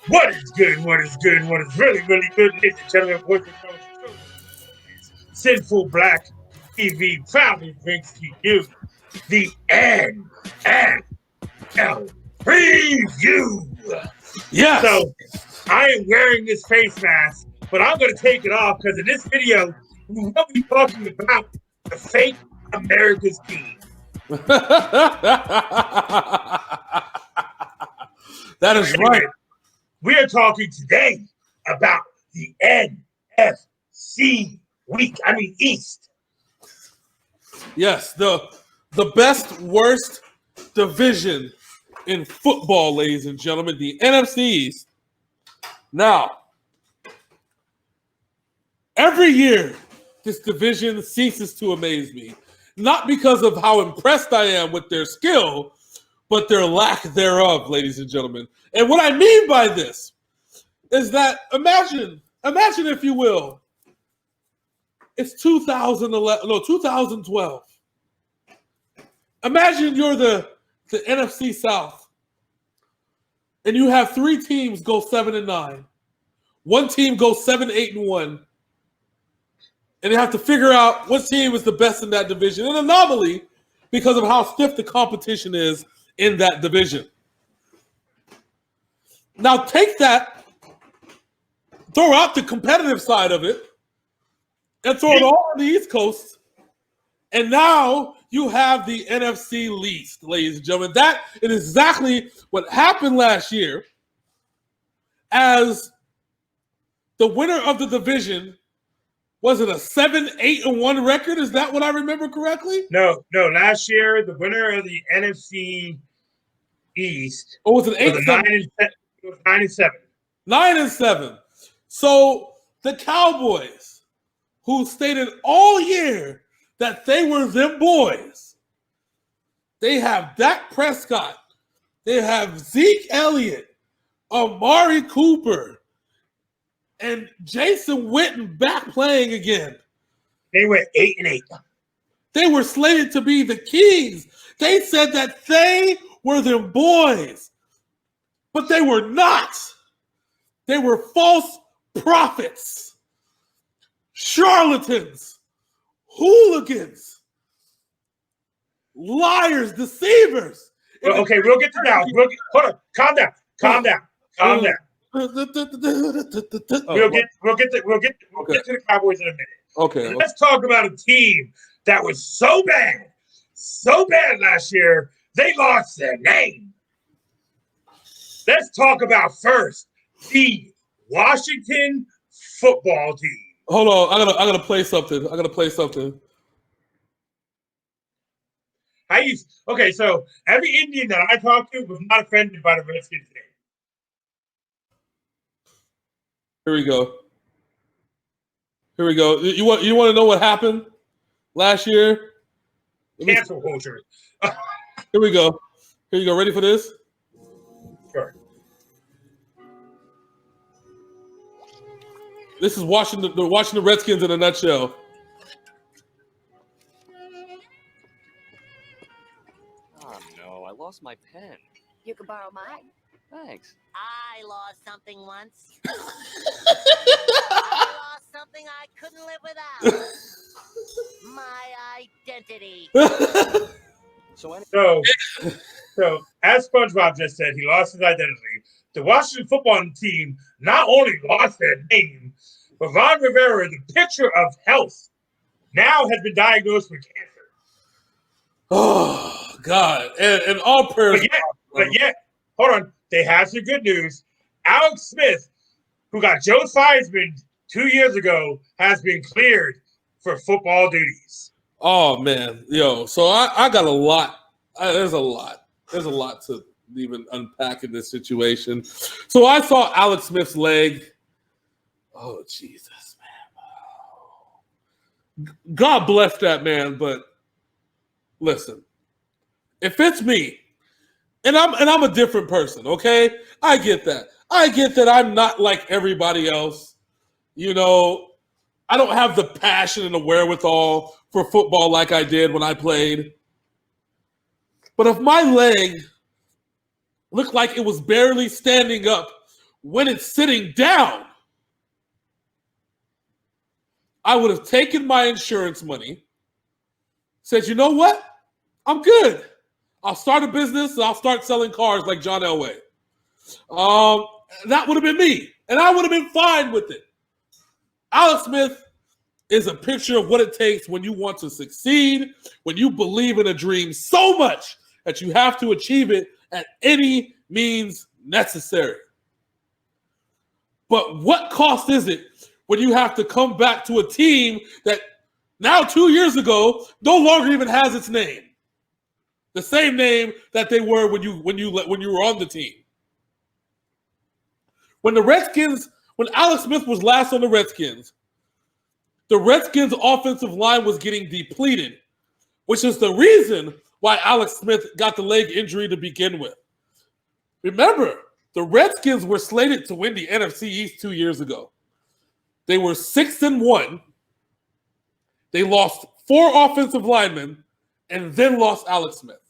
What is good? What is good? What is really, really good, ladies and gentlemen, boys and girls? Synful Blaq TV proudly brings to you the NFL Preview. Yes. So I am wearing this face mask, but I'm going to take it off because in this video, we'll be talking about the fake America's team. That is right. We are talking today about the NFC East. Yes, the best, worst division in football, ladies and gentlemen, the NFC East. Now, every year, this division ceases to amaze me. Not because of how impressed I am with their skill, but their lack thereof, ladies and gentlemen. And what I mean by this is that imagine if you will, it's 2012. Imagine you're the NFC South, and you have three teams go 7-9. One team goes 7-8-1. And you have to figure out what team is the best in that division. An anomaly because of how stiff the competition is in that division. Now take that, throw out the competitive side of it, and throw it all on the East Coast. And now you have the NFC least, ladies and gentlemen. That is exactly what happened last year as the winner of the division. Was it a 7-8-1 record? Is that what I remember correctly? No. Last year, the winner of the NFC East was it 9-7. 9-7. So the Cowboys, who stated all year that they were them boys, they have Dak Prescott, they have Zeke Elliott, Amari Cooper, and Jason Witten back playing again. They went 8-8. They were slated to be the Kings. They said that they were them boys, but they were not. They were false prophets, charlatans, hooligans, liars, deceivers. Well, okay, we'll get to that. Hold on, calm down. We'll get to the Cowboys in a minute. Okay. Let's talk about a team that was so bad last year, they lost their name. Let's talk about first the Washington football team. Hold on, I gotta play something. Okay, so every Indian that I talked to was not offended by the Redskins name. Here we go. You want to know what happened last year? Cancel culture. Here we go. Ready for this? Sure. This is the Washington Redskins in a nutshell. Oh no, I lost my pen. You can borrow mine. Thanks. I lost something once. I lost something I couldn't live without. My identity. So as SpongeBob just said, he lost his identity. The Washington football team not only lost their name, But Von Rivera, the picture of health, now has been diagnosed with cancer. Oh, God. And all prayers. But yet, hold on. They have some good news. Alex Smith, who got Joe Theismann 2 years ago, has been cleared for football duties. Oh, man. Yo, so I got a lot. There's a lot. There's a lot to even unpack in this situation. So I saw Alex Smith's leg. Oh, Jesus, man. God bless that man, but listen, if it's me, and I'm a different person, okay? I get that. I get that I'm not like everybody else. You know, I don't have the passion and the wherewithal for football like I did when I played. But if my leg looked like it was barely standing up when it's sitting down, I would have taken my insurance money, said, you know what? I'm good. I'll start a business and I'll start selling cars like John Elway. That would have been me, and I would have been fine with it. Alex Smith is a picture of what it takes when you want to succeed, when you believe in a dream so much that you have to achieve it at any means necessary. But what cost is it when you have to come back to a team that now 2 years ago no longer even has its name? The same name that they were when you were on the team. When Alex Smith was last on the Redskins offensive line was getting depleted, which is the reason why Alex Smith got the leg injury to begin with. Remember, the Redskins were slated to win the NFC East 2 years ago. They were 6-1. They lost 4 offensive linemen and then lost Alex Smith.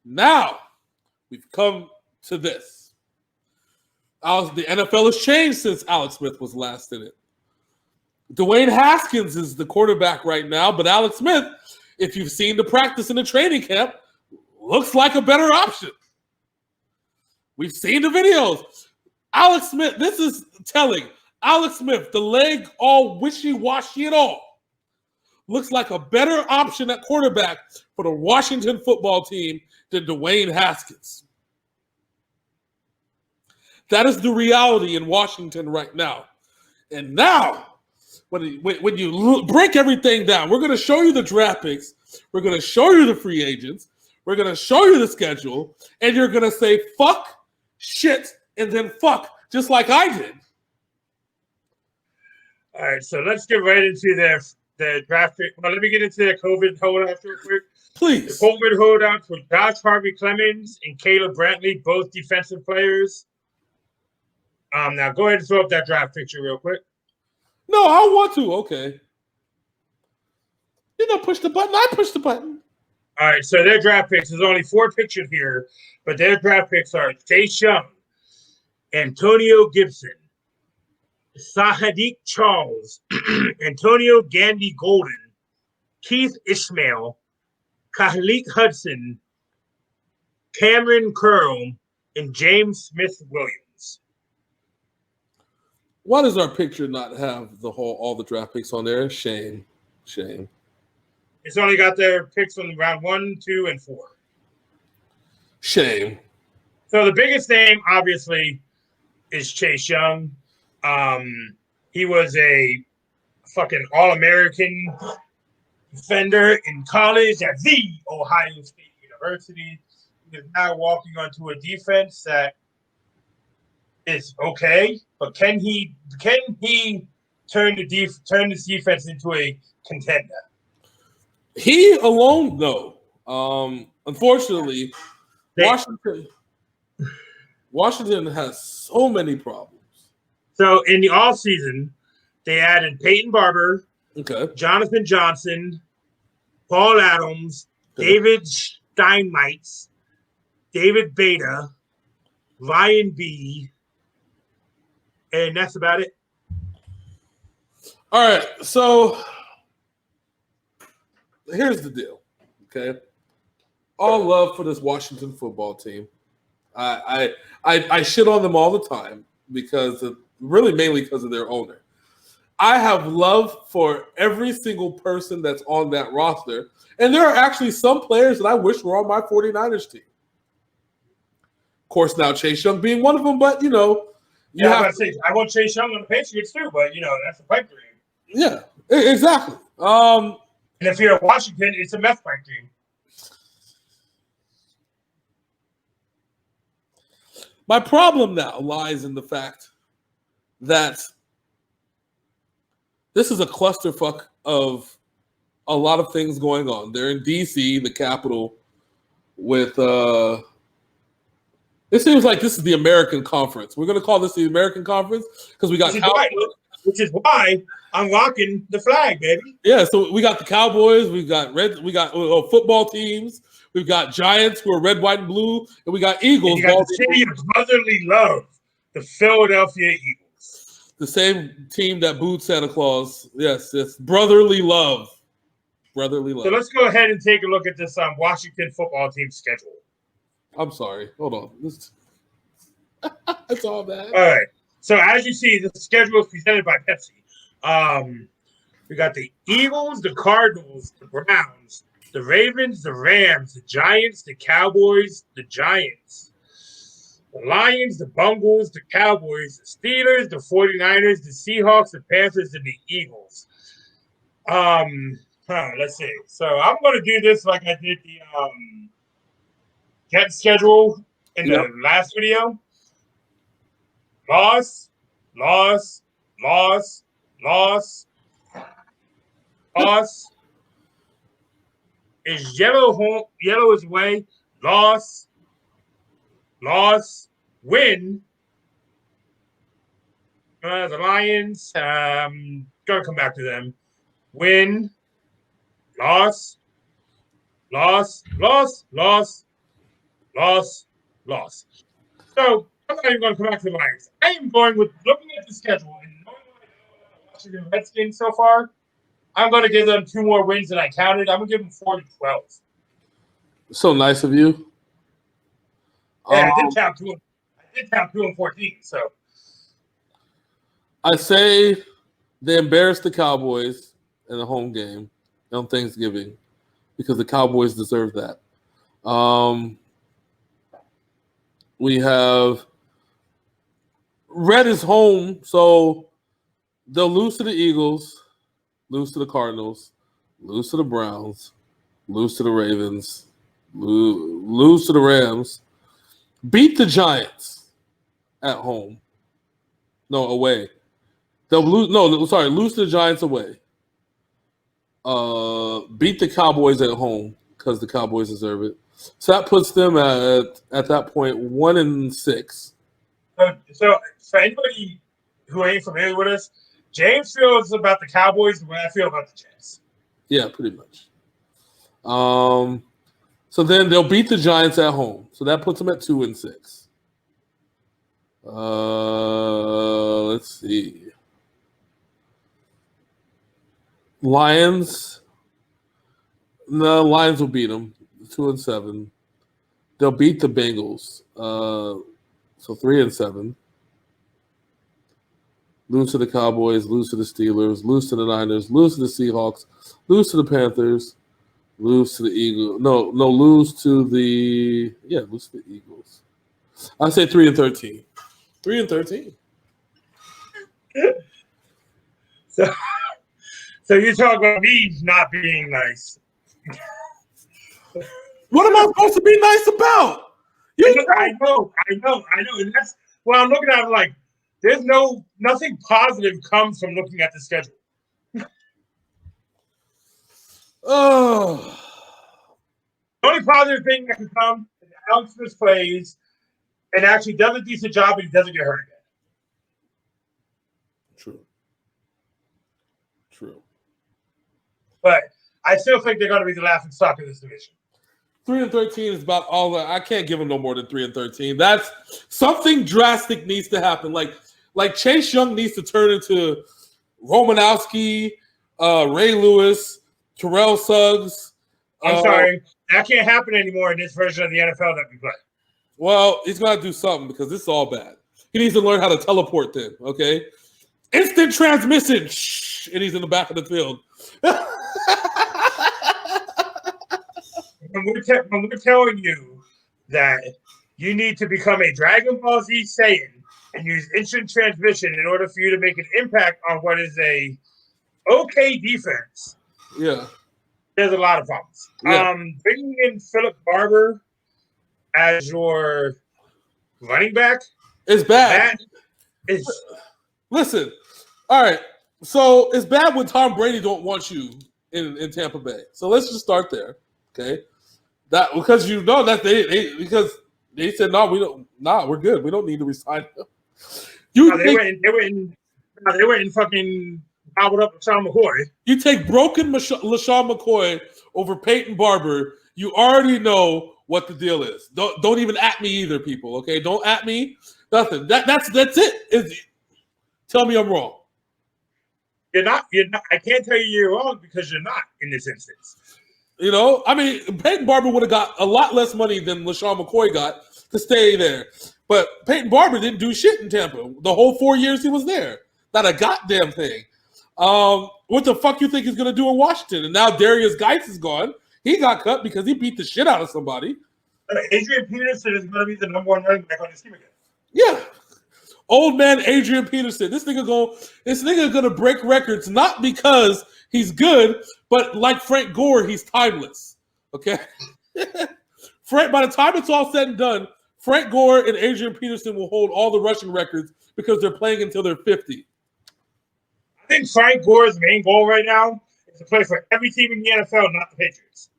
Now, we've come to this. The NFL has changed since Alex Smith was last in it. Dwayne Haskins is the quarterback right now, but Alex Smith, if you've seen the practice in the training camp, looks like a better option. We've seen the videos. Alex Smith, this is telling. Alex Smith, the leg all wishy-washy and all, looks like a better option at quarterback for the Washington football team than Dwayne Haskins. That is the reality in Washington right now. And now, when you break everything down, we're going to show you the draft picks. We're going to show you the free agents. We're going to show you the schedule. And you're going to say, fuck, shit, and then fuck, just like I did. All right, so let's get right into the draft pick. Well, let me get into the COVID holdouts real quick. Please. The COVID holdouts were Josh Harvey Clemens and Caleb Brantley, both defensive players. Now go ahead and throw up that draft picture real quick. No, I want to. Okay. You don't push the button. I push the button. All right, so their draft picks, there's only 4 pictures here, but their draft picks are Chase Young, Antonio Gibson, Sahadiq Charles, Antonio Gandy Golden, Keith Ishmael, Khalik Hudson, Cameron Curl, and James Smith Williams. Why does our picture not have all the draft picks on there? Shame. It's only got their picks from round 1, 2, and 4. Shame. So the biggest name, obviously, is Chase Young. He was a fucking All-American defender in college at the Ohio State University. He is now walking onto a defense that is okay, but can he turn this defense into a contender? He alone, no. Unfortunately, Washington has so many problems. So in the offseason, they added Peyton Barber, Okay. Jonathan Johnson, Paul Adams, David Steinmetz, David Beta, Ryan B., and that's about it. All right, so here's the deal, okay? All love for this Washington football team. I shit on them all the time because really mainly because of their owner. I have love for every single person that's on that roster. And there are actually some players that I wish were on my 49ers team. Of course, now Chase Young being one of them, but, you know. I want Chase Young on the Patriots too, but, you know, that's a pipe dream. Yeah, exactly. And if you're in Washington, it's a meth pipe dream. My problem now lies in the fact that this is a clusterfuck of a lot of things going on. They're in D.C., the capital, with it seems like this is the American Conference. We're going to call this the American Conference because we got which is why I'm rocking the flag, baby. Yeah, so we got the Cowboys, we got football teams, we've got Giants who are red, white, and blue, and we got Eagles. And you got the city of brotherly love, the Philadelphia Eagles. The same team that booed Santa Claus. Yes, it's brotherly love. Brotherly love. So let's go ahead and take a look at this Washington football team schedule. I'm sorry. Hold on. That's all bad. All right. So as you see, the schedule is presented by Pepsi. We got the Eagles, the Cardinals, the Browns, the Ravens, the Rams, the Giants, the Cowboys, the Giants, the Lions, the Bengals, the Cowboys, the Steelers, the 49ers, the Seahawks, the Panthers, and the Eagles. Let's see. So I'm going to do this like I did the Jet schedule in the last video. Loss. Is yellow home? Yellow is away. Loss. Win. The Lions. Gonna come back to them. Win. Loss. So I'm not even going to come back to the Lions. I am going with looking at the schedule and knowing what I know about the Washington Redskins so far. I'm going to give them 2 more wins than I counted. I'm going to give them 4-12. So nice of you. Yeah, I did count 2. I did count 2 and 14. So I say they embarrassed the Cowboys in the home game on Thanksgiving because the Cowboys deserve that. We have red is home, so they'll lose to the Eagles, lose to the Cardinals, lose to the Browns, lose to the Ravens, lose to the Rams, beat the Giants at home. No, away. They'll lose. No, sorry, lose to the Giants away. Beat the Cowboys at home because the Cowboys deserve it. So that puts them at that point 1-6. So for anybody who ain't familiar with us, James feels about the Cowboys the way I feel about the Jets. Yeah, pretty much. So then they'll beat the Giants at home. So that puts them at 2-6. Let's see. Lions. No, Lions will beat them. 2-7. They'll beat the Bengals. So 3-7. Lose to the Cowboys, lose to the Steelers, lose to the Niners, lose to the Seahawks, lose to the Panthers, lose to the Eagles. Lose to the Eagles. I say 3-13. 3-13. So you talk about me not being nice. What am I supposed to be nice about? I know. And that's what I'm looking at it like. There's nothing positive comes from looking at the schedule. Oh. The only positive thing that can come is that Alex Smith plays and actually does a decent job and he doesn't get hurt again. True. But I still think they're going to be the laughing stock of this division. 3-13 is about all that. I can't give them no more than 3-13. That's something drastic needs to happen. Like Chase Young needs to turn into Romanowski, Ray Lewis, Terrell Suggs. I'm sorry. That can't happen anymore in this version of the NFL that we play. Well, he's got to do something because this is all bad. He needs to learn how to teleport then, okay? Instant transmission, shh, and he's in the back of the field. When we're telling you that you need to become a Dragon Ball Z Saiyan and use instant transmission in order for you to make an impact on what is a okay defense. Yeah. There's a lot of problems. Yeah. Bringing in Philip Barber as your running back It's bad. that is Listen, all right. So it's bad when Tom Brady don't want you in Tampa Bay. So let's just start there, okay? That because you know that because they said no, we're good. We don't need to resign him. they were in fucking gobbled up LaShawn McCoy. You take broken LaShawn McCoy over Peyton Barber. You already know what the deal is. Don't even at me either, people. Okay, don't at me. Nothing. That's it. Tell me I'm wrong. You're not. I can't tell you you're wrong because you're not in this instance. You know, I mean, Peyton Barber would have got a lot less money than LaShawn McCoy got to stay there. But Peyton Barber didn't do shit in Tampa the whole 4 years he was there. Not a goddamn thing. What the fuck you think he's going to do in Washington? And now Darius Geis is gone. He got cut because he beat the shit out of somebody. Adrian Peterson is going to be the number one running back on this team again. Yeah. Old man Adrian Peterson. This nigga gonna break records, not because he's good, but like Frank Gore, he's timeless. Okay? By the time it's all said and done, Frank Gore and Adrian Peterson will hold all the rushing records because they're playing until they're 50. I think Frank Gore's main goal right now is to play for every team in the NFL, not the Patriots.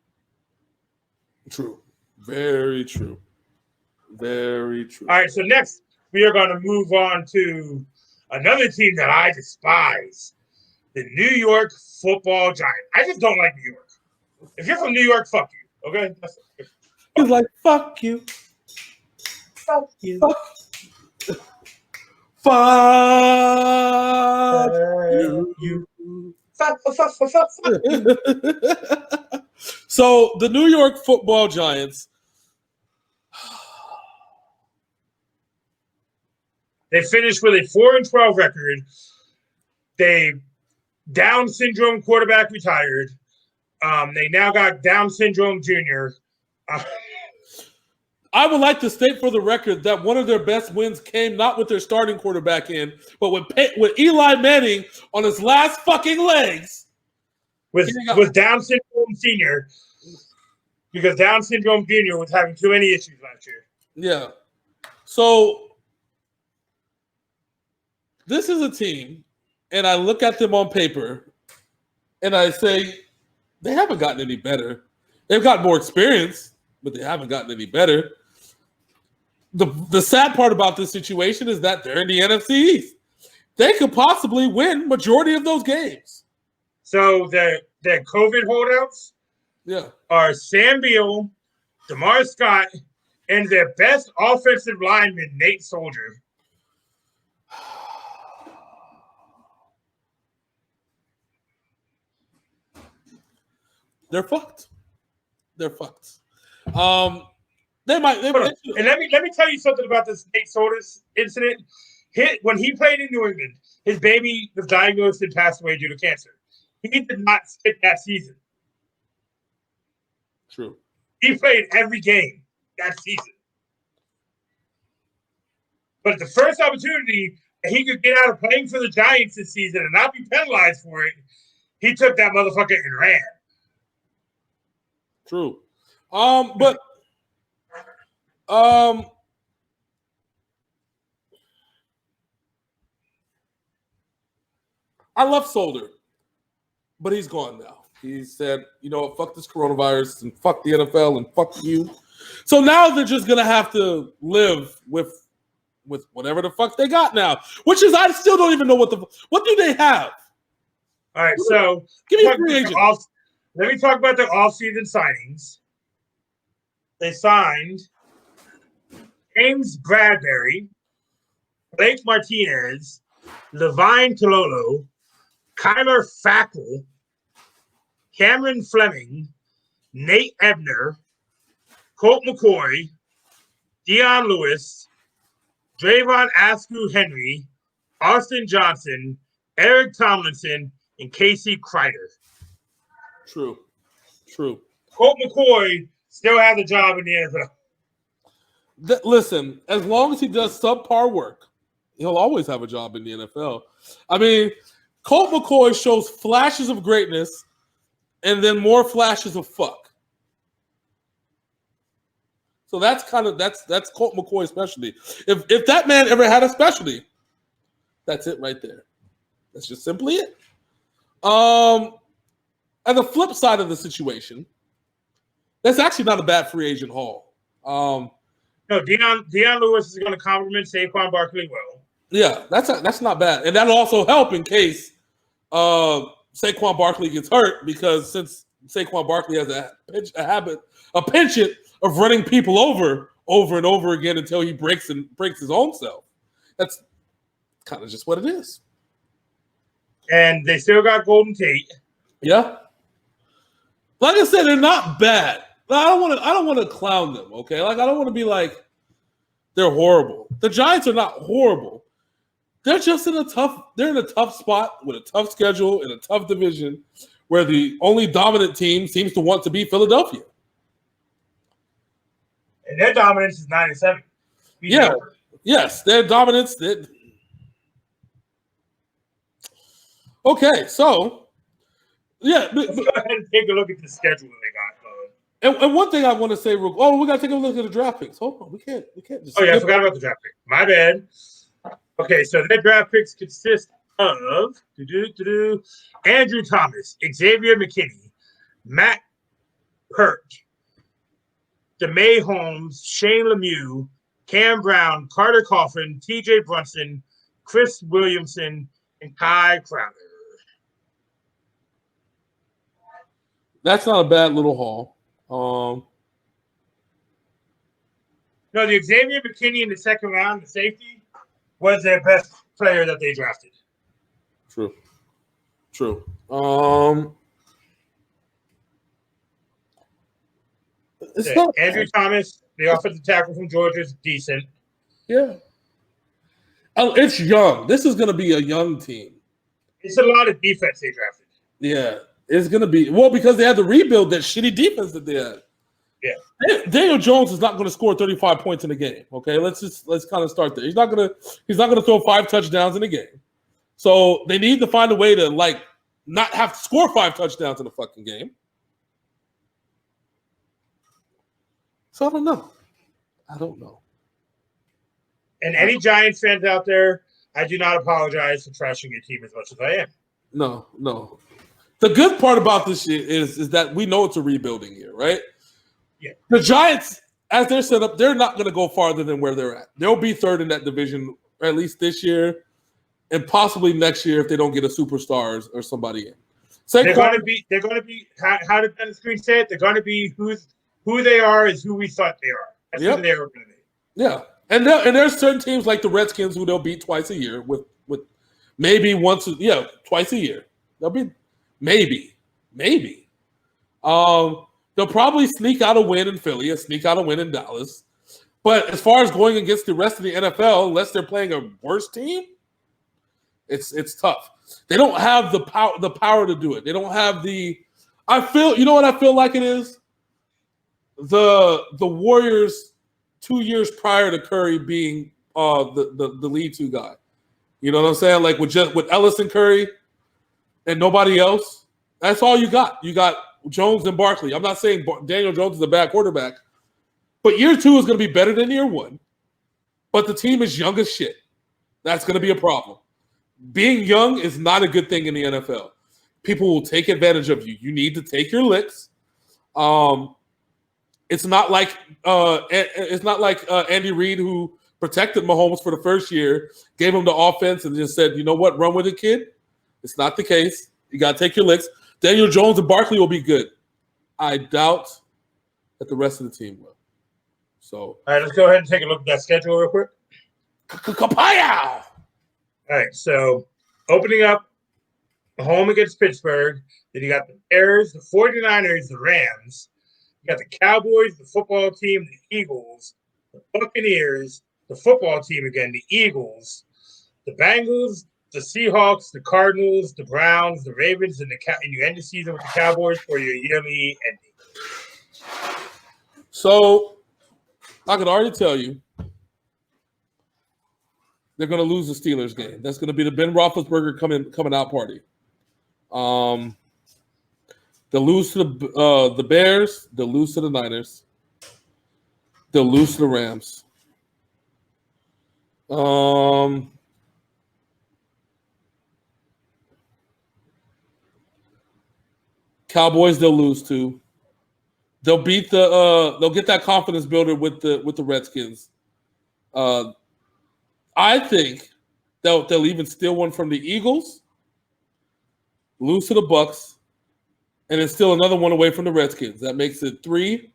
True. Very true. Very true. All right, so next we are going to move on to another team that I despise, the New York Football Giants. I just don't like New York. If you're from New York, fuck you, okay? He's like, fuck you. Fuck you. Fuck you. Fuck you. So the New York Football Giants, they finished with a 4-12 record. They Down syndrome quarterback retired. They now got Down syndrome junior. I would like to state for the record that one of their best wins came not with their starting quarterback in, but with Eli Manning on his last fucking legs. With Down syndrome senior, because Down syndrome junior was having too many issues last year. Yeah. So this is a team, and I look at them on paper, and I say, they haven't gotten any better. They've got more experience, but they haven't gotten any better. The sad part about this situation is that they're in the NFC East. They could possibly win majority of those games. So their COVID holdouts are Sam Beal, DeMar Scott, and their best offensive lineman, Nate Soldier. They're fucked. They're fucked. They might. And let me tell you something about this Nate Soldier incident. When he played in New England, his baby was diagnosed and passed away due to cancer. He did not skip that season. True. He played every game that season. But the first opportunity that he could get out of playing for the Giants this season and not be penalized for it, he took that motherfucker and ran. True. But I love Soldier, but he's gone now. He said, you know, fuck this coronavirus and fuck the NFL and fuck you. So now they're just gonna have to live with whatever the fuck they got now, which is I still don't even know what do they have. All right, so give me a free agent. Let me talk about their offseason signings. They signed James Bradbury, Blake Martinez, Levine Tololo, Kyler Fackrell, Cameron Fleming, Nate Ebner, Colt McCoy, Deion Lewis, Drayvon Askew Henry, Austin Johnson, Eric Tomlinson, and Casey Kreider. True. Colt McCoy still has a job in the NFL. Listen, as long as he does subpar work, he'll always have a job in the NFL. I mean, Colt McCoy shows flashes of greatness and then more flashes of fuck. So that's Colt McCoy's specialty. If that man ever had a specialty, that's it right there. That's just simply it. On the flip side of the situation, that's actually not a bad free agent haul. No, Deion Lewis is going to compliment Saquon Barkley well. Yeah, that's not bad, and that'll also help in case Saquon Barkley gets hurt, because since Saquon Barkley has a penchant of running people over and over again until he breaks his own self. That's kind of just what it is. And they still got Golden Tate. Yeah, like I said, they're not bad. I don't want to clown them, okay? Like, I don't want to be like they're horrible. The Giants are not horrible. They're just in a tough spot with a tough schedule in a tough division where the only dominant team seems to want to be Philadelphia. And their dominance is 9-7. Yeah. Yes, their dominance. Okay, so yeah. Let's go ahead and take a look at the schedule they got. And one thing I want to say, we got to take a look at the draft picks. Hold on, we can't just. Oh yeah, I forgot about the draft pick. My bad. Okay, so their draft picks consist of Andrew Thomas, Xavier McKinney, Matt Pert, DeMay Holmes, Shane Lemieux, Cam Brown, Carter Coughlin, TJ Brunson, Chris Williamson, and Kai Crowder. That's not a bad little haul. No, the Xavier McKinney in the second round, the safety, was their best player that they drafted. True. Andrew Thomas, the offensive tackle from Georgia, is decent. Yeah. Oh, it's young. This is going to be a young team. It's a lot of defense they drafted. Yeah. It's going to be because they had to rebuild that shitty defense that they had. Yeah. Daniel Jones is not going to score 35 points in a game. Okay, let's kind of start there. He's not going to throw 5 touchdowns in a game. So they need to find a way to not have to score 5 touchdowns in a fucking game. So I don't know. And any Giants fans out there, I do not apologize for trashing your team as much as I am. No. The good part about this shit is that we know it's a rebuilding year, right? Yeah. The Giants, as they're set up, they're not going to go farther than where they're at. They'll be third in that division, at least this year, and possibly next year if they don't get a superstar or somebody in. They're going to be. How did Ben Screen say it? They're going to be who they are is who we thought they are. That's who they were going to be. Yeah, and there's certain teams like the Redskins who they'll beat twice a year with maybe twice a year. They'll be maybe. They'll probably sneak out a win in Philly and sneak out a win in Dallas. But as far as going against the rest of the NFL, unless they're playing a worse team, it's tough. They don't have the power to do it. They don't have you know what I feel like it is? The Warriors 2 years prior to Curry being the lead 2 guy. You know what I'm saying? Like with Ellis and Curry and nobody else. That's all you got. You got Jones and Barkley. I'm not saying Daniel Jones is a bad quarterback, but year 2 is going to be better than year 1. But the team is young as shit. That's going to be a problem. Being young is not a good thing in the NFL. People will take advantage of you. You need to take your licks. It's not like Andy Reid, who protected Mahomes for the first year, gave him the offense and just said, you know what, run with it, kid. It's not the case. You got to take your licks. Daniel Jones and Barkley will be good. I doubt that the rest of the team will. So, all right, let's go ahead and take a look at that schedule real quick. Kapow! All right, so opening up home against Pittsburgh. Then you got the Bears, the 49ers, the Rams. You got the Cowboys, the football team, the Eagles, the Buccaneers, the football team again, the Eagles, the Bengals, the Seahawks, the Cardinals, the Browns, the Ravens, and you end the season with the Cowboys for your yearly ending. So I can already tell you they're going to lose the Steelers game. That's going to be the Ben Roethlisberger coming out party. They'll lose to the Bears. They'll lose to the Niners. They'll lose to the Rams. Cowboys they'll lose to. They'll beat they'll get that confidence builder with the Redskins. I think they'll even steal one from the Eagles, lose to the Bucks, and then steal another one away from the Redskins. That makes it 3.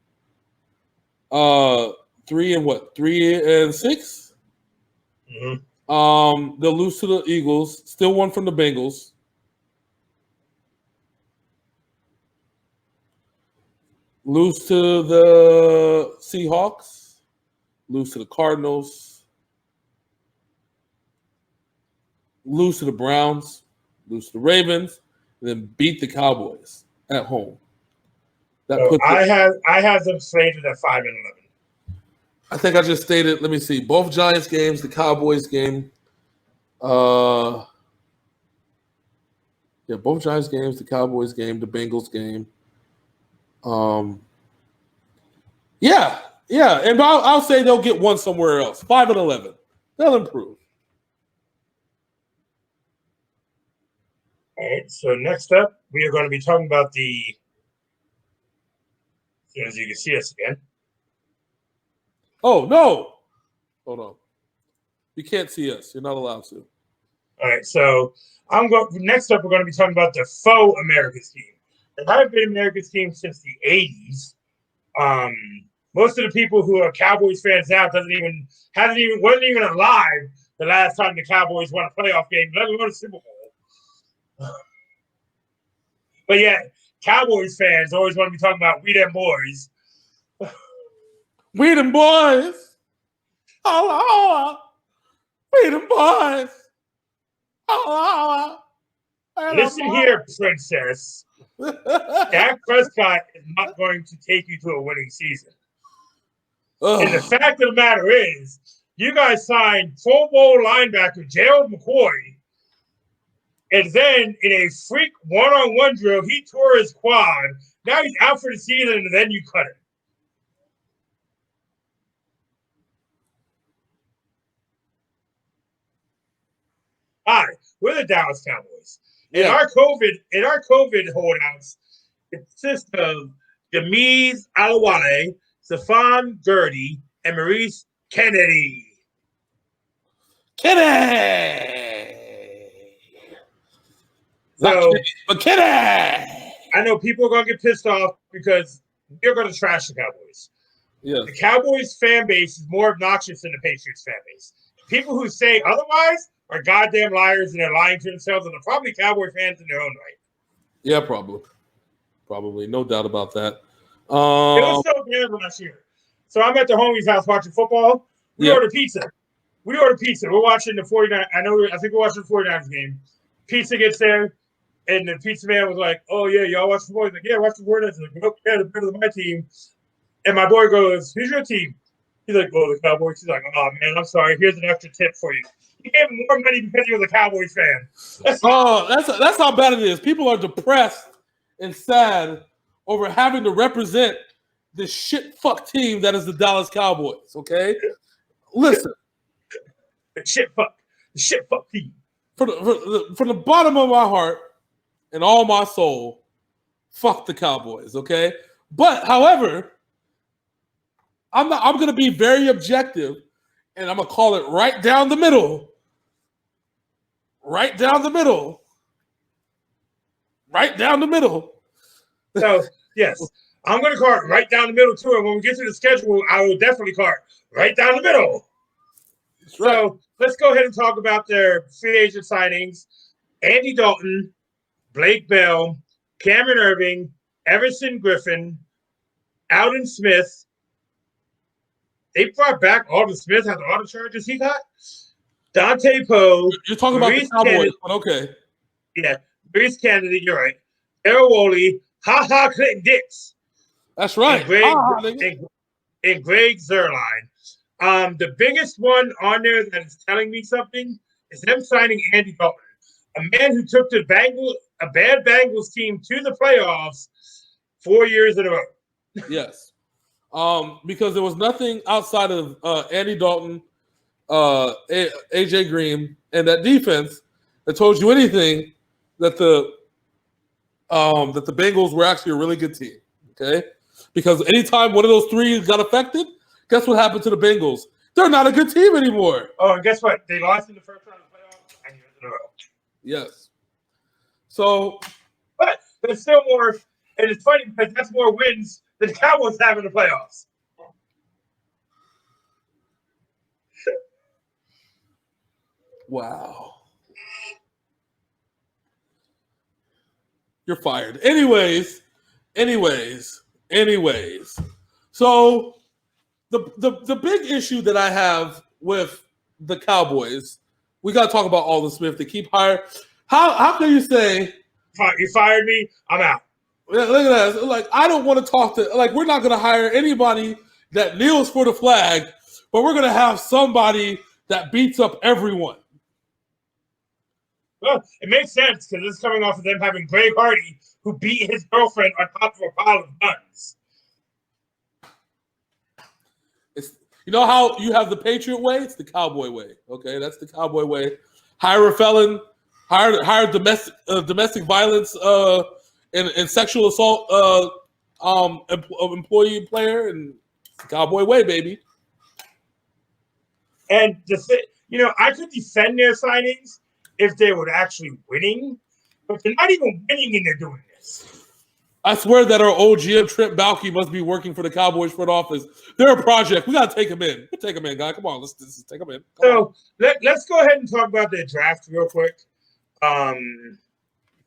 3 and what? 3 and 6. Mm-hmm. They'll lose to the Eagles, steal one from the Bengals. Lose to the Seahawks, lose to the Cardinals, lose to the Browns, lose to the Ravens, and then beat the Cowboys at home. So I have them slated at 5-11. I think I just stated. Let me see. Both Giants games, the Cowboys game. Both Giants games, the Cowboys game, the Bengals game. And I'll say they'll get one somewhere else. 5-11, they'll improve. All right. So next up, we are going to be talking about as you can see us again. Oh no! Hold on. You can't see us. You're not allowed to. All right. So next up, we're going to be talking about the faux America's team. There haven't been America's team since the 80s. Most of the people who are Cowboys fans now wasn't even alive the last time the Cowboys won a playoff game, let alone a Super Bowl. But yeah, Cowboys fans always want to be talking about we them boys. We them boys. Oh, we them boys. Oh, listen here, princess. Dak Prescott is not going to take you to a winning season. And the fact of the matter is, you guys signed Pro Bowl linebacker Gerald McCoy, and then in a freak one-on-one drill, he tore his quad. Now he's out for the season, and then you cut him. Hi, we're the Dallas Cowboys. In our COVID holdouts, it consists of Jameez Alawale, Stephon Gurdy, and Maurice Kennedy. So, Kennedy. I know people are going to get pissed off because we're going to trash the Cowboys. Yeah. The Cowboys fan base is more obnoxious than the Patriots fan base. People who say otherwise are goddamn liars, and they're lying to themselves, and they're probably Cowboy fans in their own right. Yeah, probably, no doubt about that. It was so bad last year. So I'm at the homie's house watching football. We ordered pizza. We're watching the 49. I think we're watching the 49ers game. Pizza gets there, and the pizza man was like, "Oh yeah, y'all watch the boys?" Like, yeah, watch the 49ers. Like, nope, yeah, they're better than my team. And my boy goes, "Who's your team?" He's like, "Oh, the Cowboys." He's like, "Oh man, I'm sorry. Here's an extra tip for you." He gave him more money because he was a Cowboys fan. That's how bad it is. People are depressed and sad over having to represent this shit fuck team that is the Dallas Cowboys. Okay, listen, the shit fuck team. From the bottom of my heart and all my soul, fuck the Cowboys. Okay, but however, I'm going to be very objective, and I'm going to call it right down the middle. Right down the middle. So, yes, I'm going to call it right down the middle, too. And when we get to the schedule, I will definitely call it right down the middle. So, let's go ahead and talk about their free agent signings. Andy Dalton, Blake Bell, Cameron Irving, Everson Griffin, Alden Smith, they brought back Alden Smith after all the charges he got. Dante Poe. You're talking Maurice about the Cowboys, Kennedy, but okay. yeah, Maurice Kennedy, you're right. Errol Woolley, Clinton Dix, That's right. and Greg Zerline. The biggest one on there that is telling me something is them signing Andy Dalton, a man who took a bad Bengals team to the playoffs 4 years in a row. Yes. Because there was nothing outside of Andy Dalton, AJ Green, and that defense that told you anything that the Bengals were actually a really good team. Okay, because anytime one of those three got affected, guess what happened to the Bengals? They're not a good team anymore. Oh, and guess what? They lost in the first round of the playoffs 9 years in a row. Yes. So, but there's still more, and it's funny because that's more wins than the Cowboys have in the playoffs. wow. You're fired. Anyways. So the big issue that I have with the Cowboys, we got to talk about Alden Smith. They keep hiring. How can you say you fired me? I'm out. Look at that. Like, I don't want to talk to, like, we're not going to hire anybody that kneels for the flag, but we're going to have somebody that beats up everyone. Well, it makes sense because it's coming off of them having Greg Hardy, who beat his girlfriend on top of a pile of guns. You know how you have the Patriot way? It's the Cowboy way. Okay, that's the Cowboy way. Hire a felon, hire domestic violence and sexual assault employee player, and it's the Cowboy way, baby. And I could defend their signings if they were actually winning, but they're not even winning and they're doing this. I swear that our old GM Trent Baalke must be working for the Cowboys front office. They're a project. We gotta take him in. We'll take him in, guy. Come on, let's take him in. Let's go ahead and talk about their draft real quick. Got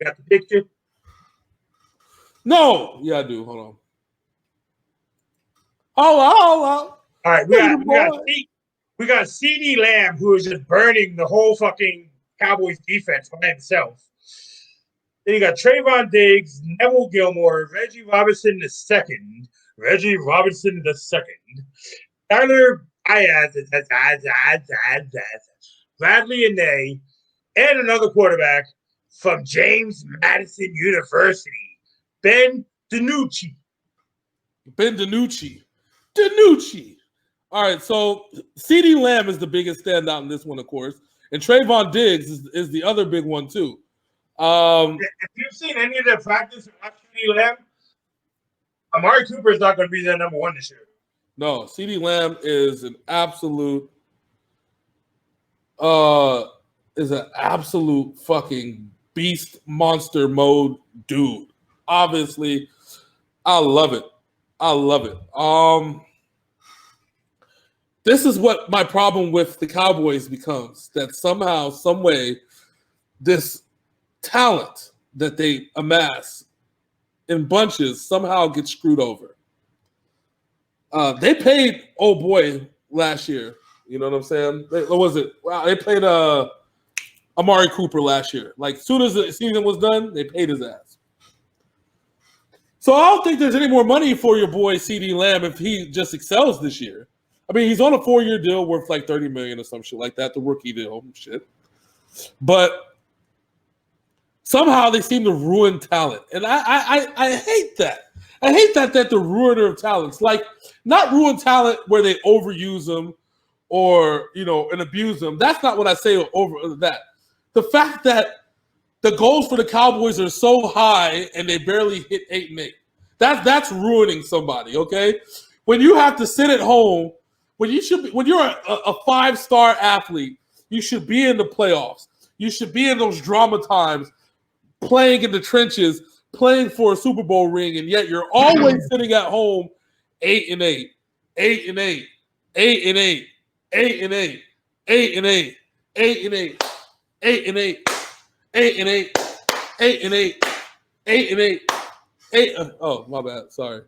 the picture? No, yeah, I do. Hold on. Hold on. All right, we got CeeDee Lamb, who is just burning the whole fucking Cowboys defense by himself. Then you got Trayvon Diggs, Neville Gilmore, Reggie Robinson II, Tyler Ayaz, Bradley Anae, and another quarterback from James Madison University, Ben DiNucci. All right, so CeeDee Lamb is the biggest standout in this one, of course, and Trayvon Diggs is the other big one too. If you've seen any of their practice with CeeDee Lamb, Amari Cooper is not going to be their number one this year. No, CeeDee Lamb is an absolute fucking beast monster mode dude. Obviously, I love it. This is what my problem with the Cowboys becomes, that somehow, some way, this talent that they amass in bunches somehow gets screwed over. They paid old boy last year. You know what I'm saying? What was it? Wow, they played Amari Cooper last year. Like, as soon as the season was done, they paid his ass. So I don't think there's any more money for your boy CeeDee Lamb if he just excels this year. I mean, he's on a 4-year deal worth like $30 million or some shit like that, the rookie deal shit. But somehow they seem to ruin talent. And I hate that. I hate that they're the ruiner of talents. Like, not ruin talent where they overuse them or, and abuse them. That's not what I say over that. The fact that the goals for the Cowboys are so high and they barely hit 8-8. That's ruining somebody, okay? When you have to sit at home, when you're a 5-star athlete, you should be in the playoffs. You should be in those drama times, playing in the trenches, playing for a Super Bowl ring, and yet you're always sitting at home 8-8, 8-8, 8-8, 8-8, 8-8, 8-8, 8-8, 8-8, 8-8, 8-8, 8. Oh, my bad. Sorry.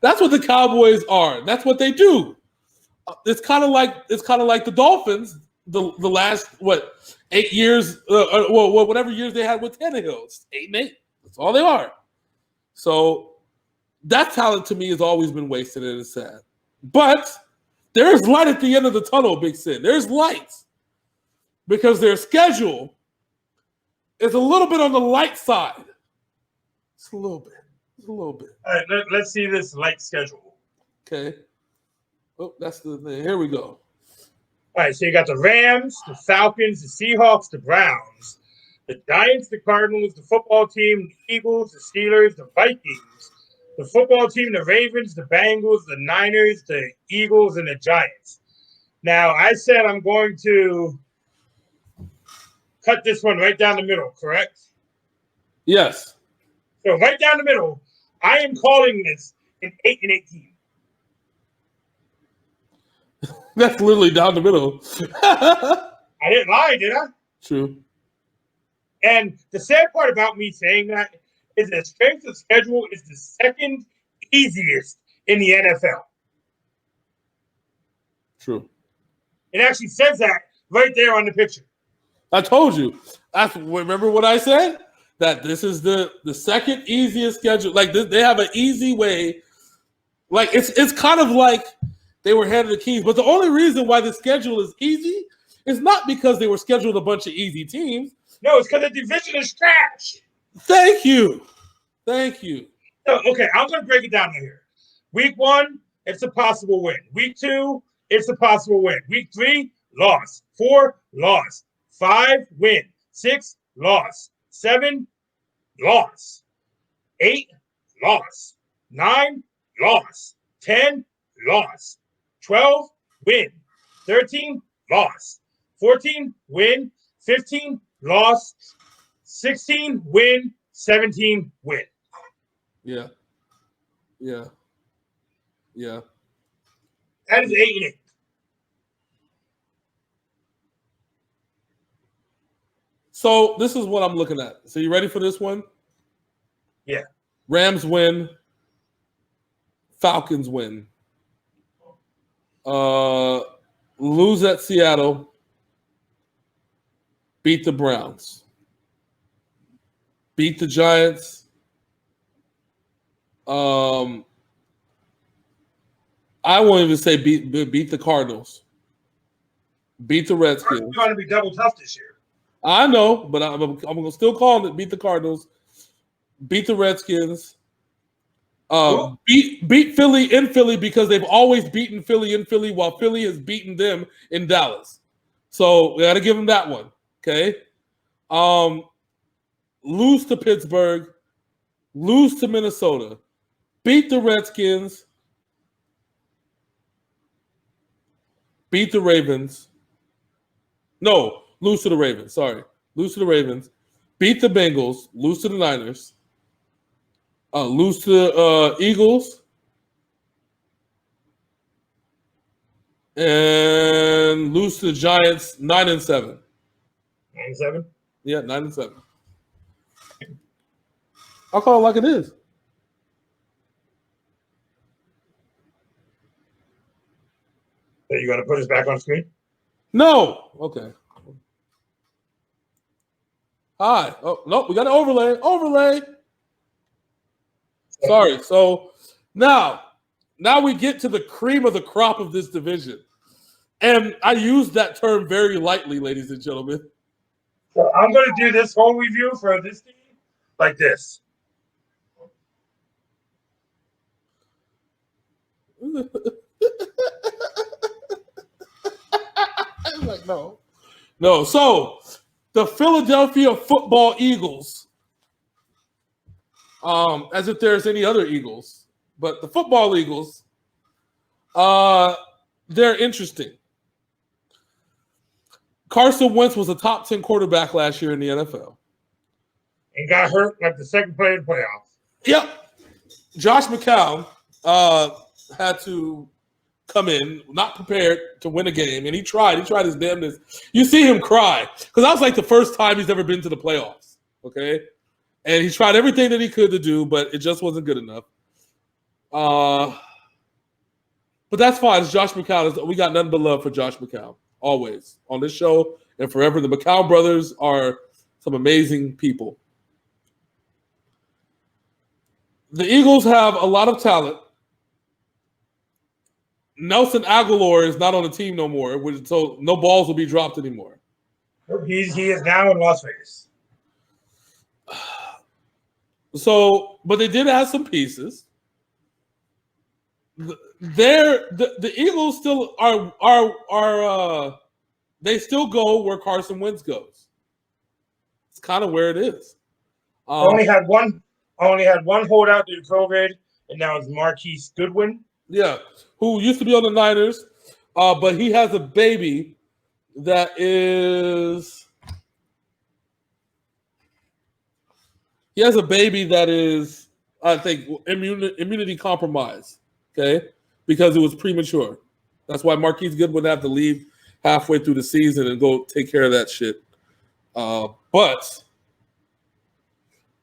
That's what the Cowboys are. That's what they do. It's kind of like the Dolphins. The last 8 years, whatever years they had with Tannehill, it's 8-8. That's all they are. So that talent to me has always been wasted, and it's sad. But there is light at the end of the tunnel, Big Sin. There's light because their schedule is a little bit on the light side. It's a little bit. All right, let's see this light schedule. Okay. Oh, that's the thing. Here we go. All right, so you got the Rams, the Falcons, the Seahawks, the Browns, the Giants, the Cardinals, the football team, the Eagles, the Steelers, the Vikings, the football team, the Ravens, the Bengals, the Niners, the Eagles, and the Giants. Now, I said I'm going to cut this one right down the middle, correct? Yes. So right down the middle, I am calling this an 8-8 team. That's literally down the middle. I didn't lie, did I? True. And the sad part about me saying that is that strength of schedule is the second easiest in the NFL. True. It actually says that right there on the picture. I told you. Remember what I said? That this is the second easiest schedule. Like they have an easy way. Like it's kind of like they were handed the keys. But the only reason why the schedule is easy is not because they were scheduled a bunch of easy teams. No, it's because the division is trash. Thank you. So, okay, I'm going to break it down here. Week 1, it's a possible win. Week 2, it's a possible win. Week 3, loss. 4, loss. 5, win. 6, loss. 7, loss. 8, loss. 9, loss. 10, loss. 12, win. 13, loss. 14, win. 15, loss. 16, win. 17, win. Yeah. That is 8-8. So this is what I'm looking at. So you ready for this one? Yeah. Rams win. Falcons win. Lose at Seattle. Beat the Browns. Beat the Giants. I won't even say beat the Cardinals. Beat the Redskins. It's going to be double tough this year. I know, but I'm going to still call it beat the Cardinals. Beat the Redskins. Beat Philly in Philly because they've always beaten Philly in Philly while Philly has beaten them in Dallas. So we got to give them that one. Okay. Lose to Pittsburgh. Lose to Minnesota. Beat the Redskins. Beat the Ravens. No, lose to the Ravens. Sorry. Lose to the Ravens. Beat the Bengals. Lose to the Niners. Lose to the Eagles. And lose to the Giants 9-7. 9-7? Yeah, 9-7. I'll call it like it is. So you going to put us back on screen? No. Okay. Hi. Oh, no, we got an overlay. Sorry. So now we get to the cream of the crop of this division. And I use that term very lightly, ladies and gentlemen. So I'm going to do this whole review for this team like this. I'm like, no. So the Philadelphia Football Eagles, as if there's any other Eagles, but the Football Eagles, they're interesting. Carson Wentz was a top 10 quarterback last year in the NFL. And got hurt like the second play in the playoffs. Yep. Josh McCown had to come in, not prepared to win a game, and he tried his damnedest. You see him cry, because that was like the first time he's ever been to the playoffs, okay? And he tried everything that he could to do, but it just wasn't good enough. But that's fine. It's Josh McCown. We got nothing but love for Josh McCown. Always. On this show and forever. The McCown brothers are some amazing people. The Eagles have a lot of talent. Nelson Aguilar is not on the team no more, so no balls will be dropped anymore. He is now in Las Vegas. So, but they did have some pieces. The Eagles still are they still go where Carson Wentz goes. It's kind of where it is. Only had one holdout due to COVID, and now it's Marquise Goodwin. Yeah, who used to be on the Niners, but he has a baby that is. He has a baby that is, I think, immunity compromised. Okay, because it was premature. That's why Marquise Goodwin had to leave halfway through the season and go take care of that shit. But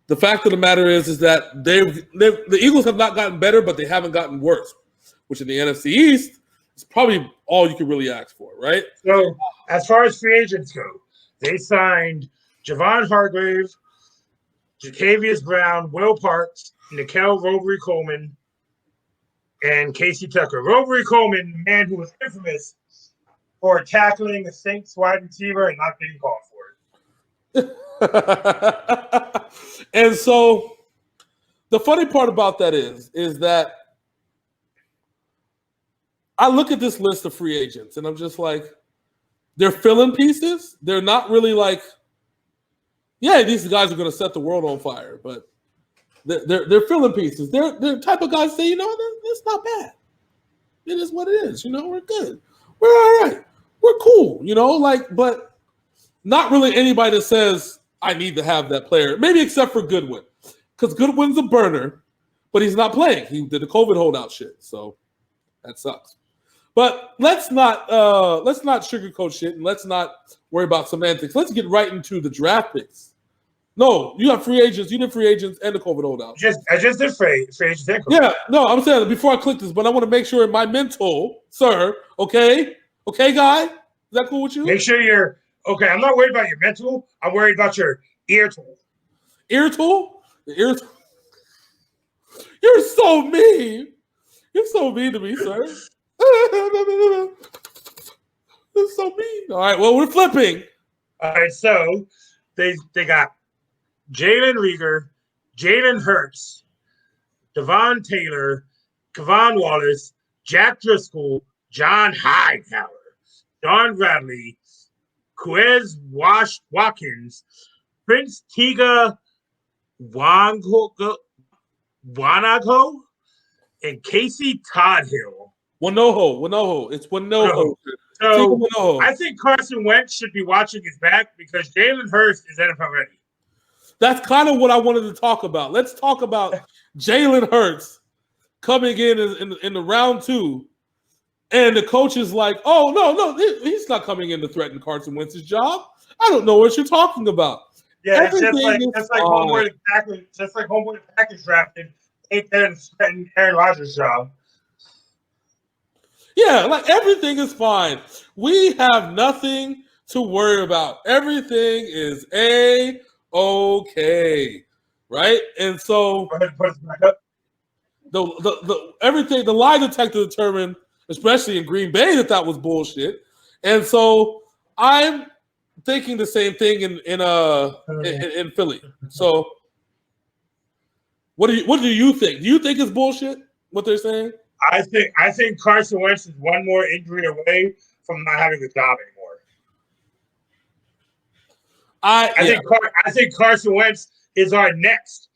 the fact of the matter is that the Eagles have not gotten better, but they haven't gotten worse, which in the NFC East is probably all you can really ask for, right? So, as far as free agents go, they signed Javon Hargrave, Jatavius Brown, Will Parks, Nikel Robery-Coleman, and Casey Tucker. Robery-Coleman, the man who was infamous for tackling a Saints wide receiver and not getting called for it. And so the funny part about that is that I look at this list of free agents and I'm just like, they're filling pieces. They're not really like, yeah, these guys are going to set the world on fire, but they're filling pieces. They're the type of guys say, it's not bad. It is what it is. We're good. We're all right. We're cool. But not really anybody that says I need to have that player. Maybe except for Goodwin, because Goodwin's a burner, but he's not playing. He did the COVID holdout shit, so that sucks. But let's not sugarcoat shit and let's not worry about semantics. Let's get right into the draft picks. No, you have free agents. You did free agents and the COVID holdout. I just did free agents. Yeah, no, I'm saying before I click this, but I want to make sure my mental, sir. Okay, guy, is that cool with you? Make sure you're okay. I'm not worried about your mental. I'm worried about your ear tool. Ear tool? The ear tool. You're so mean. You're so mean to me, sir. That's so mean. All right, well, we're flipping. All right, so they got Jalen Reagor, Jalen Hurts, Devon Taylor, Kevon Wallace, Jack Driscoll, John Hightower, Don Bradley, Quez Watkins, Prince Tiga Wanago, and Casey Todd-Hill. Wanoho. It's Wanoho. So I think Carson Wentz should be watching his back because Jalen Hurts is NFL ready. That's kind of what I wanted to talk about. Let's talk about Jalen Hurts coming in the round 2, and the coach is like, "Oh no, he's not coming in to threaten Carson Wentz's job. I don't know what you're talking about." Yeah, it's just like homeboy Packers drafted ain't there to threaten Aaron Rodgers' job. Yeah, like everything is fine. We have nothing to worry about. Everything is A-okay, right? And so the lie detector determined, especially in Green Bay, that was bullshit. And so I'm thinking the same thing in Philly. So what do you think? Do you think it's bullshit what they're saying? I think Carson Wentz is one more injury away from not having a job anymore. I think Carson Wentz is our next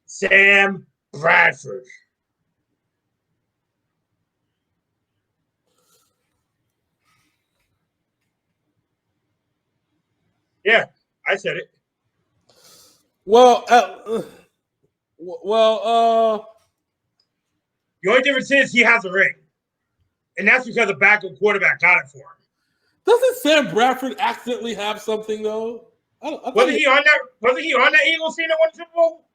Sam Bradford. Yeah, I said it. Well, the only difference is he has a ring, and that's because the backup quarterback got it for him. Doesn't Sam Bradford accidentally have something though? Wasn't he on that Eagles team that won the Super Bowl?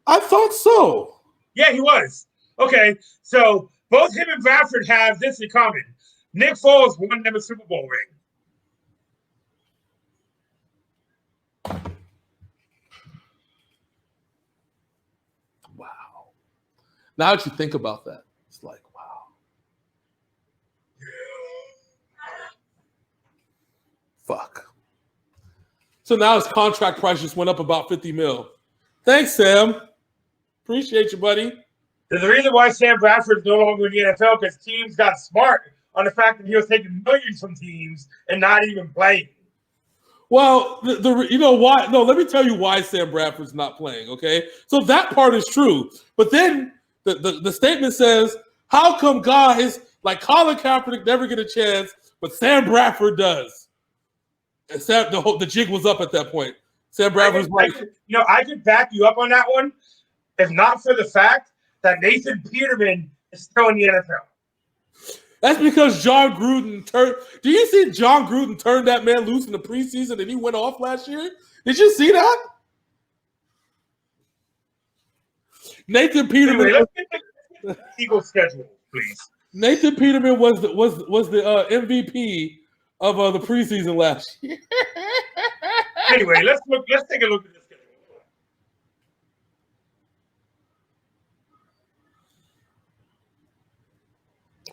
I thought so. Yeah, he was. Okay, so both him and Bradford have this in common. Nick Foles won them a Super Bowl ring. Wow. Now that you think about that, it's like, wow. Fuck. So now his contract price just went up about 50 mil. Thanks, Sam. Appreciate you, buddy. There's a reason why Sam Bradford is no longer in the NFL because teams got smart on the fact that he was taking millions from teams and not even playing. Well, you know why? No, let me tell you why Sam Bradford's not playing, okay? So that part is true. But then the statement says, how come guys like Colin Kaepernick never get a chance, but Sam Bradford does? And the jig was up at that point. Sam Bradford's I could back you up on that one, if not for the fact that Nathan Peterman is still in the NFL. That's because John Gruden turned. Do you see John Gruden turned that man loose in the preseason and he went off last year? Did you see that? Nathan Peterman. Anyway, let's get the Eagles schedule, please. Nathan Peterman was the MVP of the preseason last year. Anyway, let's take a look at this schedule.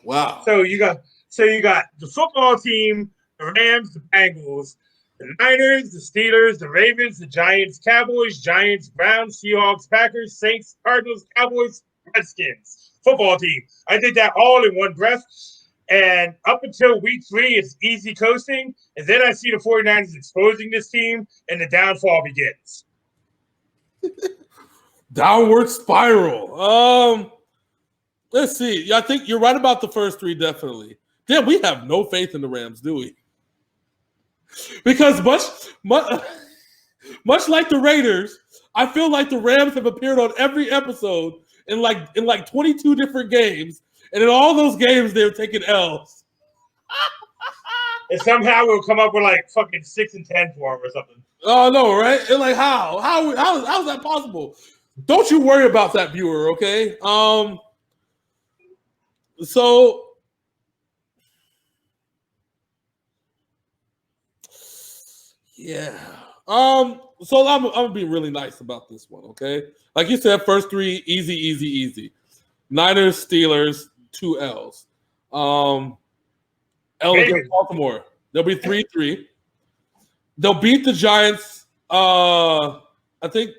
Wow. So you got the football team, the Rams, the Bengals, the Niners, the Steelers, the Ravens, the Giants, Cowboys, Giants, Browns, Seahawks, Packers, Saints, Cardinals, Cowboys, Redskins. Football team. I did that all in one breath. And up until week 3, it's easy coasting. And then I see the 49ers exposing this team, and the downfall begins. Downward spiral. Let's see. I think you're right about the first 3, definitely. Damn, we have no faith in the Rams, do we? Because much like the Raiders, I feel like the Rams have appeared on every episode in like 22 different games, and in all those games they're taking L's. And somehow we'll come up with like fucking 6-10 for them or something. Oh no, right? And like how is that possible? Don't you worry about that, viewer, okay? So yeah. So I'm gonna be really nice about this one, okay? Like you said, first 3, easy. Niners, Steelers, 2 L's. L against Baltimore. They'll be 3-3. They'll beat the Giants. I think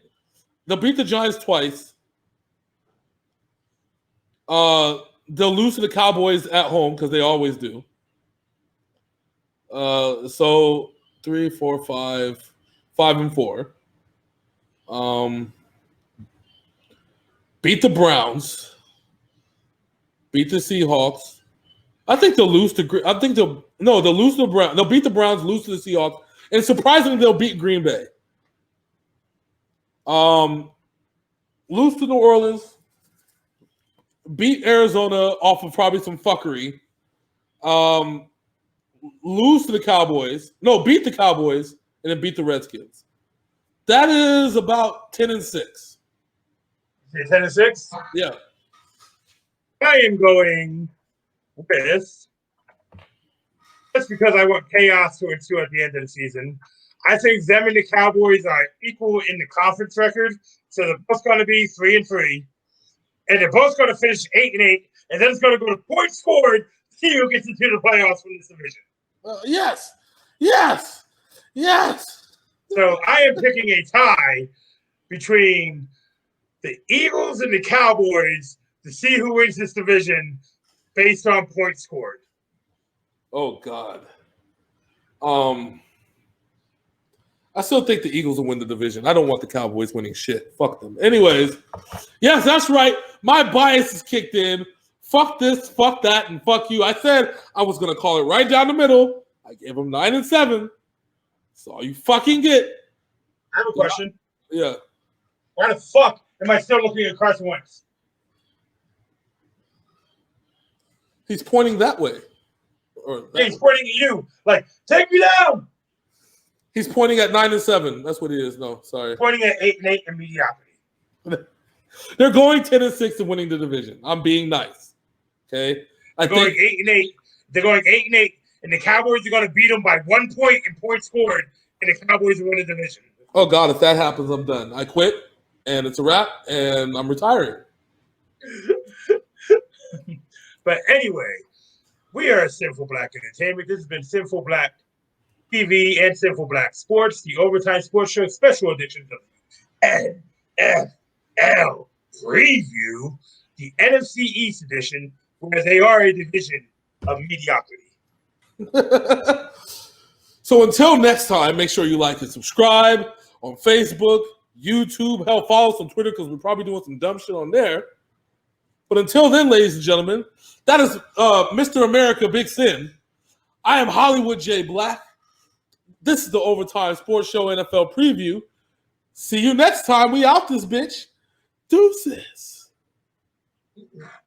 they'll beat the Giants twice. They'll lose to the Cowboys at home because they always do. So 3, 4, 5, 5 and 4. Beat the Browns. Beat the Seahawks. I think they'll lose to. They'll lose to the Browns. They'll beat the Browns, lose to the Seahawks, and surprisingly, they'll beat Green Bay. Lose to New Orleans. Beat Arizona off of probably some fuckery. Lose to the Cowboys. No, beat the Cowboys and then beat the Redskins. That is about 10-6. 10-6? Yeah. I am going with this. Just because I want chaos to ensue at the end of the season. I think them and the Cowboys are equal in the conference record. So they're both going to be 3-3. And they're both going to finish 8-8. And then it's going to go to points scored to see who gets into the playoffs from this division. Yes. So I am picking a tie between the Eagles and the Cowboys to see who wins this division based on points scored. Oh, God. I still think the Eagles will win the division. I don't want the Cowboys winning shit. Fuck them. Anyways, yes, that's right. My bias is kicked in. Fuck this, fuck that, and fuck you. I said I was going to call it right down the middle. I gave them 9-7. That's all you fucking get. I have a question. Yeah. Why the fuck am I still looking at Carson Wentz? He's pointing that way. He's pointing at you. Like, take me down. He's pointing at 9-7. That's what he is. No, sorry. Pointing at 8-8 in mediocrity. They're going 10-6 and winning the division. I'm being nice. Okay, They're going 8-8. They're going 8-8, and the Cowboys are going to beat them by 1 point in points scored, and the Cowboys will win the division. Oh God, if that happens, I'm done. I quit, and it's a wrap, and I'm retiring. But anyway, we are Synful Blaq Entertainment. This has been Synful Blaq TV and Synful Blaq Sports, the Overtime Sports Show special edition of NFL Preview, the NFC East edition, where they are a division of mediocrity. So until next time, make sure you like and subscribe on Facebook, YouTube. Hell, follow us on Twitter because we're probably doing some dumb shit on there. But until then, ladies and gentlemen, that is Mr. America Big Sin. I am Hollywood J. Black. This is the Overtime Sports Show NFL Preview. See you next time. We out this bitch. Deuces.